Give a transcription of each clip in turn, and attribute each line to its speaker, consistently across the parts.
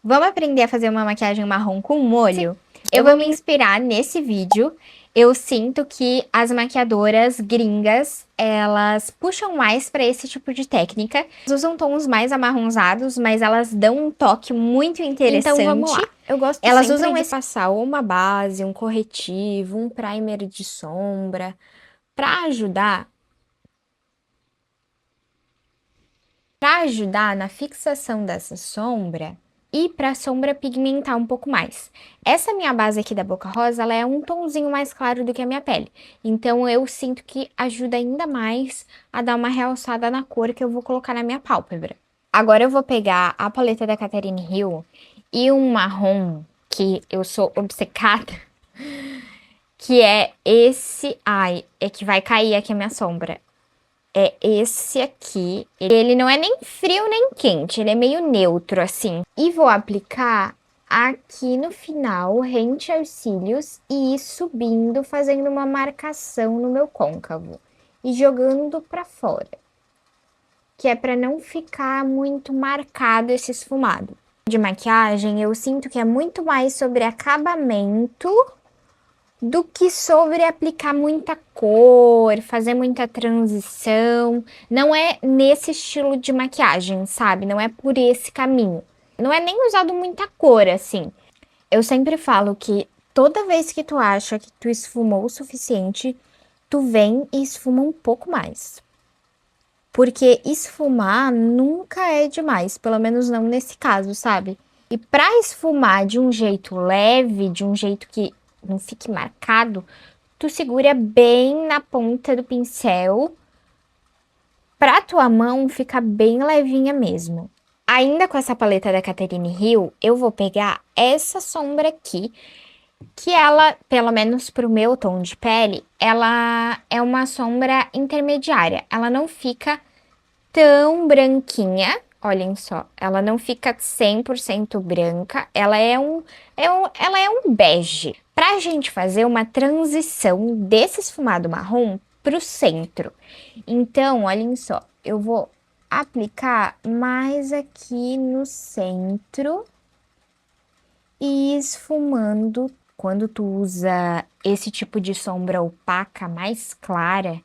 Speaker 1: Vamos aprender a fazer uma maquiagem marrom com molho? Eu vou me inspirar nesse vídeo. Eu sinto que as maquiadoras gringas, elas puxam mais para esse tipo de técnica. Elas usam tons mais amarronzados, mas elas dão um toque muito interessante.
Speaker 2: Então vamos lá. Eu gosto
Speaker 1: Elas
Speaker 2: sempre
Speaker 1: usam
Speaker 2: de
Speaker 1: esse
Speaker 2: passar uma base, um corretivo, um primer de sombra, para ajudar na fixação dessa sombra e para a sombra pigmentar um pouco mais. Essa minha base aqui da Boca Rosa, ela é um tomzinho mais claro do que a minha pele. Então eu sinto que ajuda ainda mais a dar uma realçada na cor que eu vou colocar na minha pálpebra. Agora eu vou pegar a paleta da Catherine Hill e um marrom que eu sou obcecada, que é esse, ai, é que vai cair aqui a minha sombra. É esse aqui. Ele não é nem frio nem quente, ele é meio neutro assim. E vou aplicar aqui no final, rente aos cílios, e ir subindo, fazendo uma marcação no meu côncavo e jogando pra fora, que é para não ficar muito marcado esse esfumado. De maquiagem, eu sinto que é muito mais sobre acabamento do que sobre aplicar muita cor, fazer muita transição. Não é nesse estilo de maquiagem, sabe? Não é por esse caminho. Não é nem usado muita cor, assim. Eu sempre falo que toda vez que tu acha que tu esfumou o suficiente, tu vem e esfuma um pouco mais. Porque esfumar nunca é demais, pelo menos não nesse caso, sabe? E para esfumar de um jeito leve, de um jeito que não fique marcado, tu segura bem na ponta do pincel pra tua mão ficar bem levinha mesmo. Ainda com essa paleta da Catherine Hill, eu vou pegar essa sombra aqui, que ela, pelo menos pro meu tom de pele, ela é uma sombra intermediária. Ela não fica tão branquinha, olhem só, ela não fica 100% branca, ela é um bege. Pra gente fazer uma transição desse esfumado marrom pro centro. Então, olhem só, eu vou aplicar mais aqui no centro e esfumando. Quando tu usa esse tipo de sombra opaca mais clara,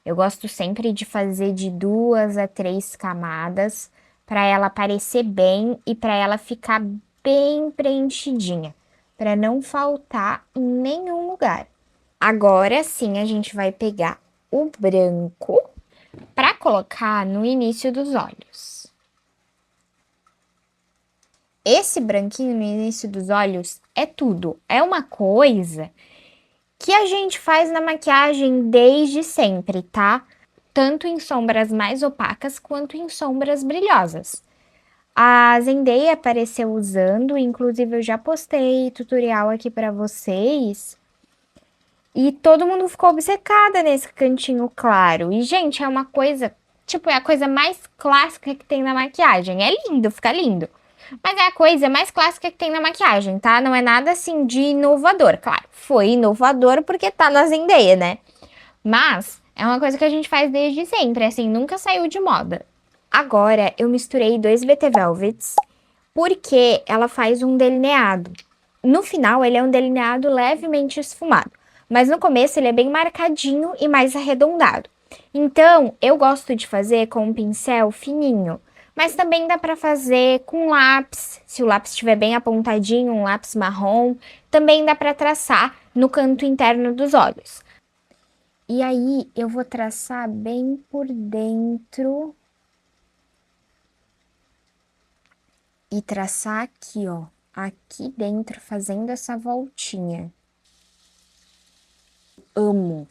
Speaker 2: eu gosto sempre de fazer de 2 a 3 camadas para ela aparecer bem e para ela ficar bem preenchidinha, para não faltar em nenhum lugar. Agora sim a gente vai pegar o branco para colocar no início dos olhos. Esse branquinho no início dos olhos é tudo, é uma coisa que a gente faz na maquiagem desde sempre, tá? Tanto em sombras mais opacas quanto em sombras brilhosas. A Zendaya apareceu usando, inclusive eu já postei tutorial aqui pra vocês. E todo mundo ficou obcecada nesse cantinho claro. E, gente, é uma coisa, tipo, é a coisa mais clássica que tem na maquiagem. É lindo, fica lindo. Mas é a coisa mais clássica que tem na maquiagem, tá? Não é nada assim de inovador. Claro, foi inovador porque tá na Zendaya, né? Mas é uma coisa que a gente faz desde sempre, assim, nunca saiu de moda. Agora eu misturei 2 BT Velvets porque ela faz um delineado. No final ele é um delineado levemente esfumado, mas no começo ele é bem marcadinho e mais arredondado. Então eu gosto de fazer com um pincel fininho, mas também dá para fazer com lápis, se o lápis estiver bem apontadinho, um lápis marrom, também dá para traçar no canto interno dos olhos. E aí eu vou traçar bem por dentro e traçar aqui, ó, aqui dentro, fazendo essa voltinha. Amo.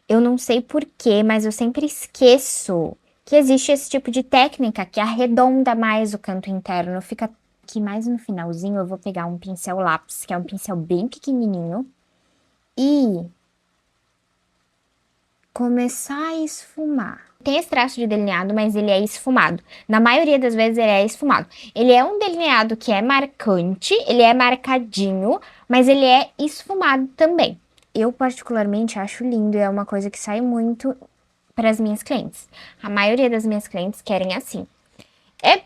Speaker 2: Eu não sei por quê, mas eu sempre esqueço que existe esse tipo de técnica que arredonda mais o canto interno. Fica aqui mais no finalzinho, eu vou pegar um pincel lápis, que é um pincel bem pequenininho, e começar a esfumar. Tem esse traço de delineado, mas ele é esfumado. Na maioria das vezes ele é esfumado. Ele é um delineado que é marcante, ele é marcadinho, mas ele é esfumado também. Eu particularmente acho lindo e é uma coisa que sai muito para as minhas clientes. A maioria das minhas clientes querem assim. É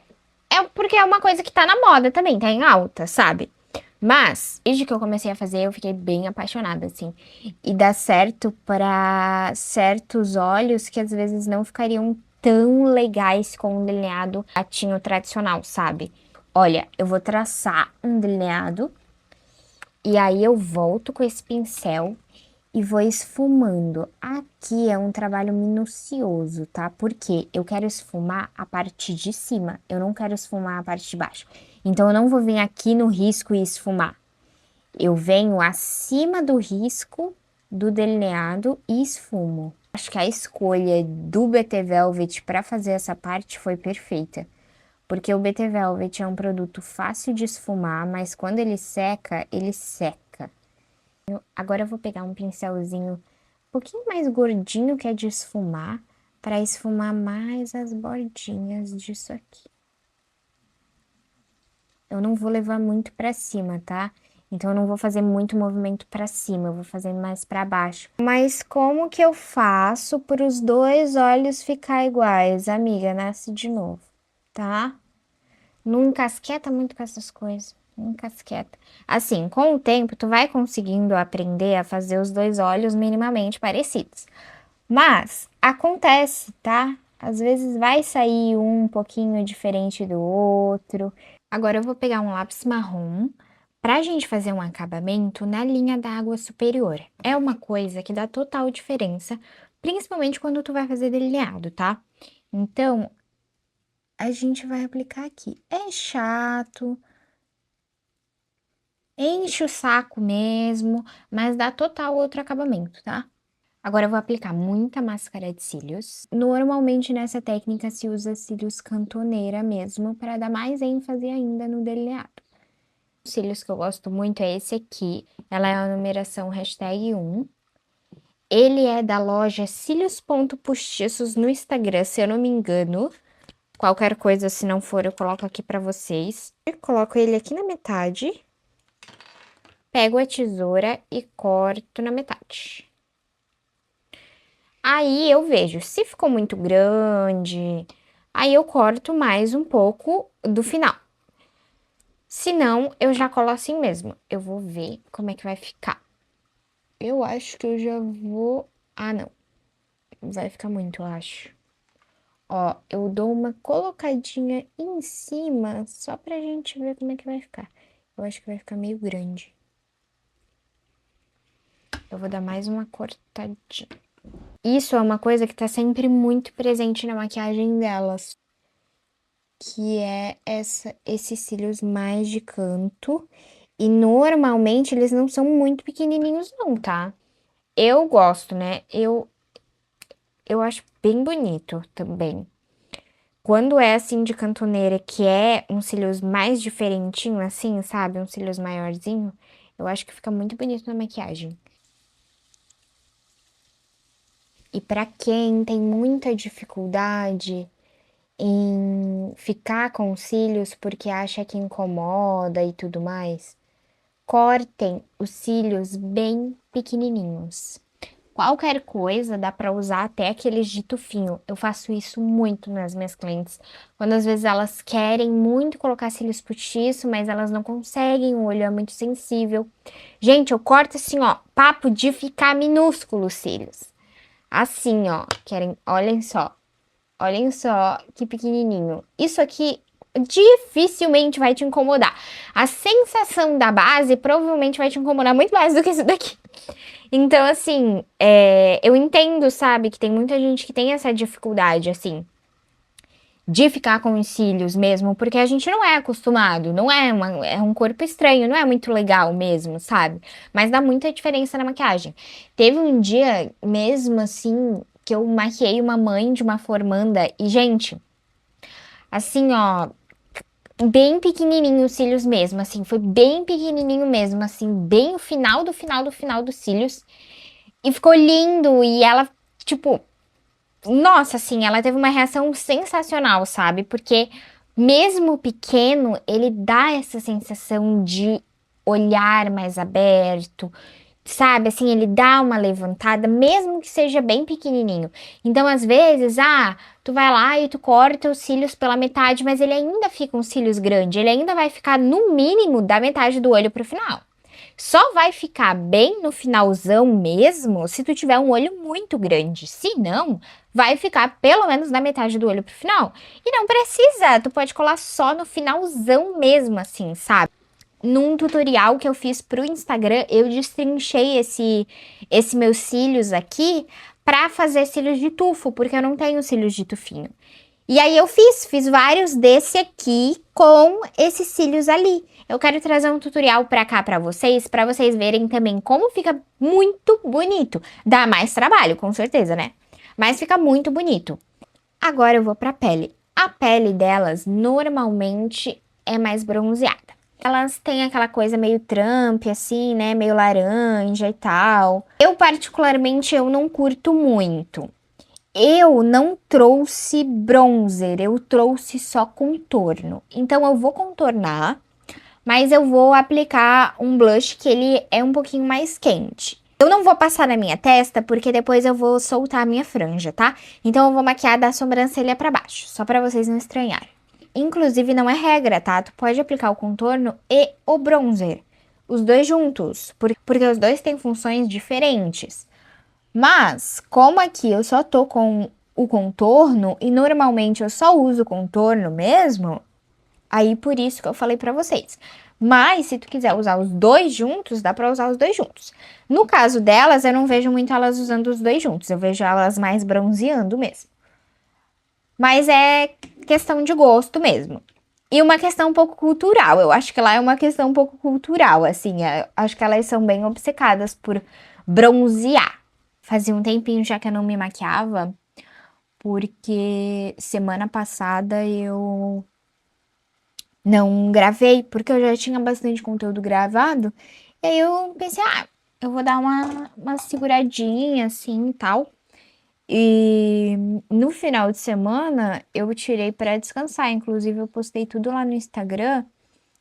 Speaker 2: É porque é uma coisa que tá na moda também, tá em alta, sabe? Mas, desde que eu comecei a fazer, eu fiquei bem apaixonada, assim. E dá certo para certos olhos que às vezes não ficariam tão legais com um delineado gatinho tradicional, sabe? Olha, eu vou traçar um delineado e aí eu volto com esse pincel e vou esfumando. Aqui é um trabalho minucioso, tá? Porque eu quero esfumar a parte de cima, eu não quero esfumar a parte de baixo. Então eu não vou vir aqui no risco e esfumar. Eu venho acima do risco do delineado e esfumo. Acho que a escolha do BT Velvet para fazer essa parte foi perfeita. Porque o BT Velvet é um produto fácil de esfumar, mas quando ele seca, ele seca. Agora eu vou pegar um pincelzinho um pouquinho mais gordinho que é de esfumar, para esfumar mais as bordinhas disso aqui. Eu não vou levar muito para cima, tá? Então eu não vou fazer muito movimento para cima, eu vou fazer mais para baixo. Mas como que eu faço para os dois olhos ficar iguais? Amiga, nasce de novo, tá? Não encasqueta muito com essas coisas. Não encasqueta. Assim, com o tempo, tu vai conseguindo aprender a fazer os dois olhos minimamente parecidos. Mas acontece, tá? Às vezes vai sair um pouquinho diferente do outro. Agora eu vou pegar um lápis marrom pra gente fazer um acabamento na linha da água superior. É uma coisa que dá total diferença, principalmente quando tu vai fazer delineado, tá? Então, a gente vai aplicar aqui. É chato, enche o saco mesmo, mas dá total outro acabamento, tá? Agora eu vou aplicar muita máscara de cílios. Normalmente nessa técnica se usa cílios cantoneira mesmo, para dar mais ênfase ainda no delineado. Os cílios que eu gosto muito é esse aqui. Ela é a numeração #1. Ele é da loja Cílios.postiços no Instagram, se eu não me engano. Qualquer coisa, se não for, eu coloco aqui pra vocês. Eu coloco ele aqui na metade. Pego a tesoura e corto na metade. Aí eu vejo, se ficou muito grande, aí eu corto mais um pouco do final. Se não, eu já colo assim mesmo. Eu vou ver como é que vai ficar. Eu acho que eu já vou... Ah, não. Vai ficar muito, eu acho. Ó, eu dou uma colocadinha em cima, só pra gente ver como é que vai ficar. Eu acho que vai ficar meio grande. Eu vou dar mais uma cortadinha. Isso é uma coisa que tá sempre muito presente na maquiagem delas. Que é esses cílios mais de canto. E normalmente eles não são muito pequenininhos não, tá? Eu gosto, né? Eu acho bem bonito também. Quando é assim de cantoneira, que é um cílios mais diferentinho assim, sabe? Um cílios maiorzinho, eu acho que fica muito bonito na maquiagem. E pra quem tem muita dificuldade em ficar com os cílios porque acha que incomoda e tudo mais, cortem os cílios bem pequenininhos. Qualquer coisa dá para usar até aqueles de tufinho. Eu faço isso muito nas minhas clientes. Quando às vezes elas querem muito colocar cílios postiço, mas elas não conseguem, o olho é muito sensível. Gente, eu corto assim, ó, papo de ficar minúsculo os cílios. Assim, ó, querem, olhem só que pequenininho. Isso aqui dificilmente vai te incomodar. A sensação da base provavelmente vai te incomodar muito mais do que isso daqui. Então, assim, eu entendo, sabe, que tem muita gente que tem essa dificuldade, assim, de ficar com os cílios mesmo, porque a gente não é acostumado, não é, é um corpo estranho, não é muito legal mesmo, sabe? Mas dá muita diferença na maquiagem. Teve um dia mesmo, assim, que eu maquiei uma mãe de uma formanda e, gente, assim, ó, bem pequenininho os cílios mesmo, assim, foi bem pequenininho mesmo, assim, bem o final do final do final dos cílios. E ficou lindo. E ela, tipo, nossa, assim, ela teve uma reação sensacional, sabe? Porque mesmo pequeno, ele dá essa sensação de olhar mais aberto,
Speaker 1: Sabe, assim, ele dá uma levantada, mesmo que seja bem pequenininho. Então, às vezes, tu vai lá e tu corta os cílios pela metade, mas ele ainda fica uns cílios grandes. Ele ainda vai ficar, no mínimo, da metade do olho pro final. Só vai ficar bem no finalzão mesmo se tu tiver um olho muito grande. Se não, vai ficar pelo menos na metade do olho pro final. E não precisa, tu pode colar só no finalzão mesmo, assim, sabe? Num tutorial que eu fiz pro Instagram, eu destrinchei esse meus cílios aqui pra fazer cílios de tufo, porque eu não tenho cílios de tufinho. E aí eu fiz vários desse aqui com esses cílios ali. Eu quero trazer um tutorial pra cá pra vocês verem também como fica muito bonito. Dá mais trabalho, com certeza, né? Mas fica muito bonito. Agora eu vou pra pele. A pele delas normalmente é mais bronzeada. Elas têm aquela coisa meio Trump, assim, né? Meio laranja e tal. Eu, particularmente, eu não curto muito. Eu não trouxe bronzer, eu trouxe só contorno. Então, eu vou contornar, mas eu vou aplicar um blush que ele é um pouquinho mais quente. Eu não vou passar na minha testa, porque depois eu vou soltar a minha franja, tá? Então, eu vou maquiar da sobrancelha pra baixo, só pra vocês não estranharem. Inclusive, não é regra, tá? Tu pode aplicar o contorno e o bronzer. Os dois juntos, porque os dois têm funções diferentes. Mas, como aqui eu só tô com o contorno, e normalmente eu só uso contorno mesmo, aí por isso que eu falei pra vocês. Mas, se tu quiser usar os dois juntos, dá pra usar os dois juntos. No caso delas, eu não vejo muito elas usando os dois juntos. Eu vejo elas mais bronzeando mesmo. Mas é questão de gosto mesmo. E uma questão um pouco cultural. Eu acho que lá é uma questão um pouco cultural, assim. Acho que elas são bem obcecadas por bronzear. Fazia um tempinho já que eu não me maquiava, porque semana passada eu não gravei, porque eu já tinha bastante conteúdo gravado. E aí eu pensei, eu vou dar uma seguradinha, assim, e tal. E no final de semana eu tirei para descansar. Inclusive, eu postei tudo lá no Instagram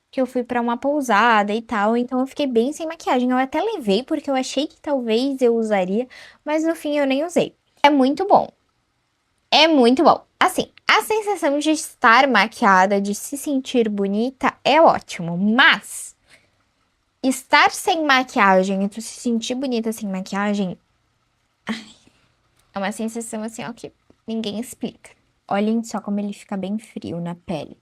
Speaker 1: que eu fui para uma pousada e tal. Então eu fiquei bem sem maquiagem. Eu até levei porque eu achei que talvez eu usaria, mas no fim eu nem usei. É muito bom. É muito bom. Assim, a sensação de estar maquiada, de se sentir bonita é ótimo, mas estar sem maquiagem e tu se sentir bonita sem maquiagem é uma sensação assim, ó, que ninguém explica. Olhem só como ele fica bem frio na pele.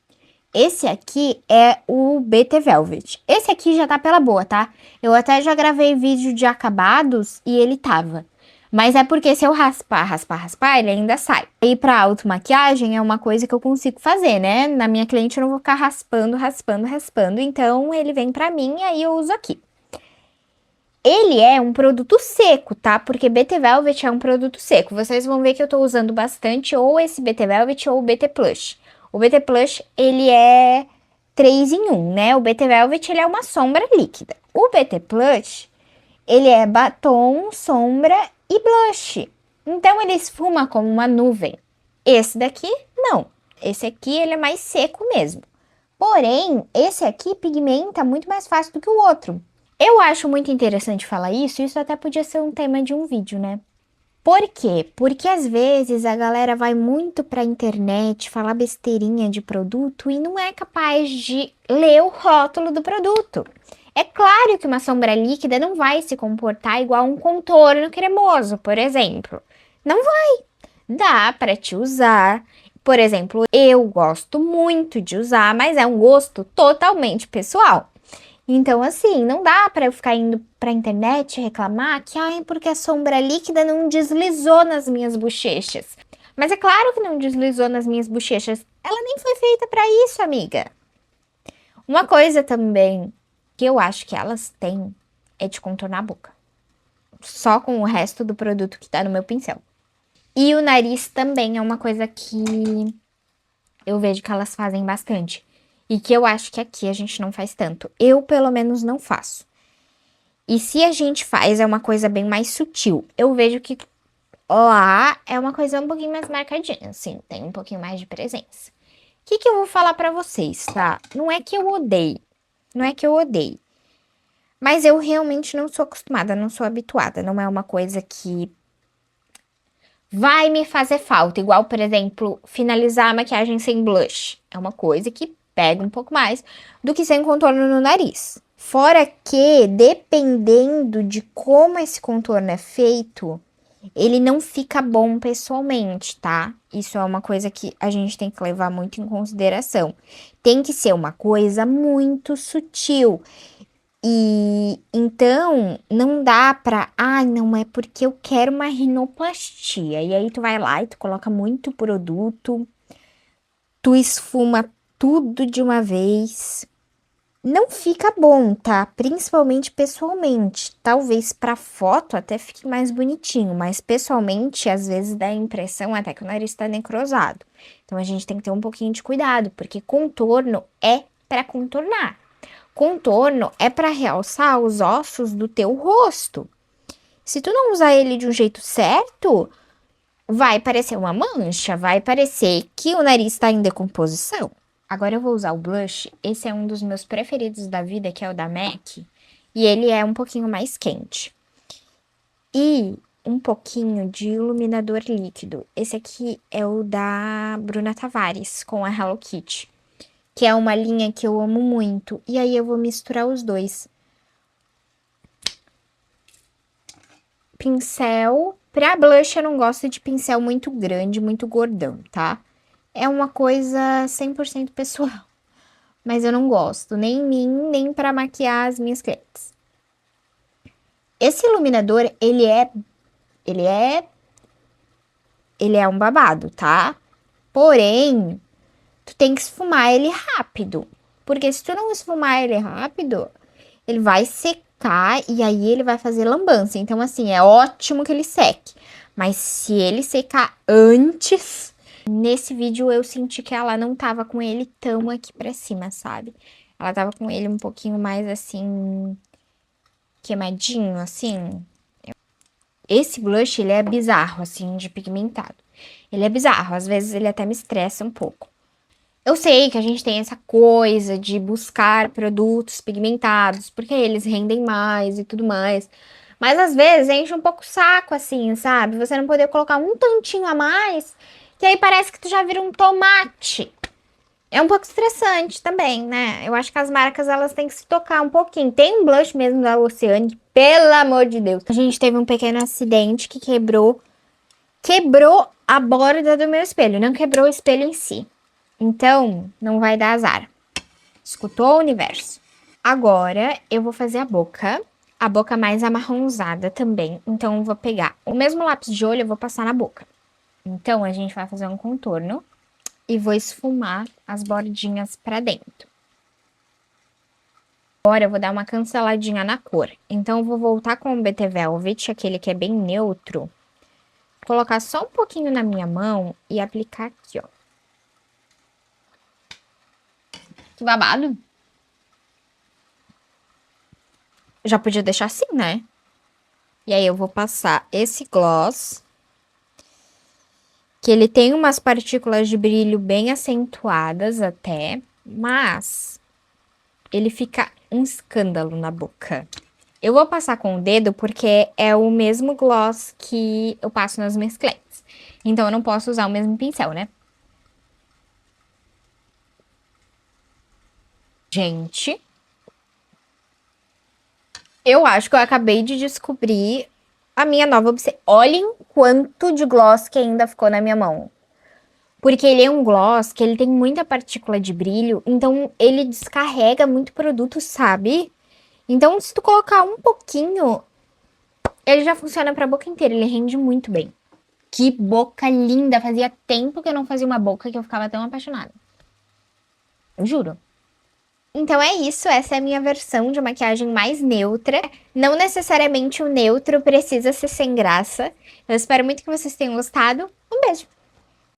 Speaker 1: Esse aqui é o BT Velvet. Esse aqui já tá pela boa, tá? Eu até já gravei vídeo de acabados e ele tava. Mas é porque se eu raspar, ele ainda sai. E pra automaquiagem é uma coisa que eu consigo fazer, né? Na minha cliente eu não vou ficar raspando. Então ele vem pra mim e aí eu uso aqui. Ele é um produto seco, tá? Porque BT Velvet é um produto seco. Vocês vão ver que eu tô usando bastante ou esse BT Velvet ou o BT Plush. O BT Plush, ele é 3 em 1, né? O BT Velvet, ele é uma sombra líquida. O BT Plush, ele é batom, sombra e blush. Então, ele esfuma como uma nuvem. Esse daqui, não. Esse aqui, ele é mais seco mesmo. Porém, esse aqui pigmenta muito mais fácil do que o outro. Eu acho muito interessante falar isso até podia ser um tema de um vídeo, né? Por quê? Porque às vezes a galera vai muito pra internet falar besteirinha de produto e não é capaz de ler o rótulo do produto. É claro que uma sombra líquida não vai se comportar igual um contorno cremoso, por exemplo. Não vai. Dá pra te usar. Por exemplo, eu gosto muito de usar, mas é um gosto totalmente pessoal. Então, assim, não dá pra eu ficar indo pra internet reclamar que, porque a sombra líquida não deslizou nas minhas bochechas. Mas é claro que não deslizou nas minhas bochechas. Ela nem foi feita pra isso, amiga. Uma coisa também que eu acho que elas têm é de contornar a boca. Só com o resto do produto que tá no meu pincel. E o nariz também é uma coisa que eu vejo que elas fazem bastante. E que eu acho que aqui a gente não faz tanto. Eu, pelo menos, não faço. E se a gente faz, é uma coisa bem mais sutil. Eu vejo que lá é uma coisa um pouquinho mais marcadinha, assim. Tem um pouquinho mais de presença. O que eu vou falar pra vocês, tá? Não é que eu odeie. Não é que eu odeie. Mas eu realmente não sou acostumada, não sou habituada. Não é uma coisa que vai me fazer falta. Igual, por exemplo, finalizar a maquiagem sem blush. É uma coisa que pega um pouco mais do que sem contorno no nariz. Fora que, dependendo de como esse contorno é feito, ele não fica bom pessoalmente, tá? Isso é uma coisa que a gente tem que levar muito em consideração. Tem que ser uma coisa muito sutil. E então não dá pra, ai, não é porque eu quero uma rinoplastia. E aí tu vai lá e tu coloca muito produto, tu esfuma tudo de uma vez. Não fica bom, tá? Principalmente pessoalmente. Talvez pra foto até fique mais bonitinho, mas pessoalmente às vezes dá a impressão até que o nariz tá necrosado. Então a gente tem que ter um pouquinho de cuidado, porque contorno é pra contornar. Contorno é para realçar os ossos do teu rosto. Se tu não usar ele de um jeito certo, vai parecer uma mancha, vai parecer que o nariz está em decomposição. Agora eu vou usar o blush. Esse é um dos meus preferidos da vida, que é o da MAC. E ele é um pouquinho mais quente. E um pouquinho de iluminador líquido. Esse aqui é o da Bruna Tavares, com a Hello Kitty, que é uma linha que eu amo muito. E aí eu vou misturar os dois. Pincel. Pra blush eu não gosto de pincel muito grande, muito gordão, tá? É uma coisa 100% pessoal. Mas eu não gosto, nem em mim, nem pra maquiar as minhas clientes. Esse iluminador, ele é um babado, tá? Porém, tu tem que esfumar ele rápido. Porque se tu não esfumar ele rápido, ele vai secar e aí ele vai fazer lambança. Então, assim, é ótimo que ele seque. Mas se ele secar antes... Nesse vídeo eu senti que ela não tava com ele tão aqui pra cima, sabe? Ela tava com ele um pouquinho mais, assim... queimadinho, assim. Esse blush, ele é bizarro, assim, de pigmentado. Ele é bizarro, às vezes ele até me estressa um pouco. Eu sei que a gente tem essa coisa de buscar produtos pigmentados, porque eles rendem mais e tudo mais. Mas às vezes enche um pouco o saco, assim, sabe? Você não poder colocar um tantinho a mais, que aí parece que tu já vira um tomate. É um pouco estressante também, né? Eu acho que as marcas, elas têm que se tocar um pouquinho. Tem um blush mesmo da Oceane, pelo amor de Deus. A gente teve um pequeno acidente que quebrou a borda do meu espelho, não quebrou o espelho em si. Então, não vai dar azar. Escutou, universo? Agora, eu vou fazer a boca mais amarronzada também. Então, eu vou pegar o mesmo lápis de olho, eu vou passar na boca. Então, a gente vai fazer um contorno e vou esfumar as bordinhas pra dentro. Agora, eu vou dar uma canceladinha na cor. Então, eu vou voltar com o BT Velvet, aquele que é bem neutro. Colocar só um pouquinho na minha mão e aplicar aqui, ó. Que babado. Já podia deixar assim, né? E aí eu vou passar esse gloss, que ele tem umas partículas de brilho bem acentuadas até, mas ele fica um escândalo na boca. Eu vou passar com o dedo porque é o mesmo gloss que eu passo nas minhas clientes. Então eu não posso usar o mesmo pincel, né? Gente, eu acho que eu acabei de descobrir a minha nova obsessão. Olhem quanto de gloss que ainda ficou na minha mão. Porque ele é um gloss que ele tem muita partícula de brilho, então ele descarrega muito produto, sabe? Então, se tu colocar um pouquinho, ele já funciona pra boca inteira, ele rende muito bem. Que boca linda! Fazia tempo que eu não fazia uma boca que eu ficava tão apaixonada. Eu juro. Então é isso, essa é a minha versão de maquiagem mais neutra. Não necessariamente o neutro precisa ser sem graça. Eu espero muito que vocês tenham gostado. Um beijo!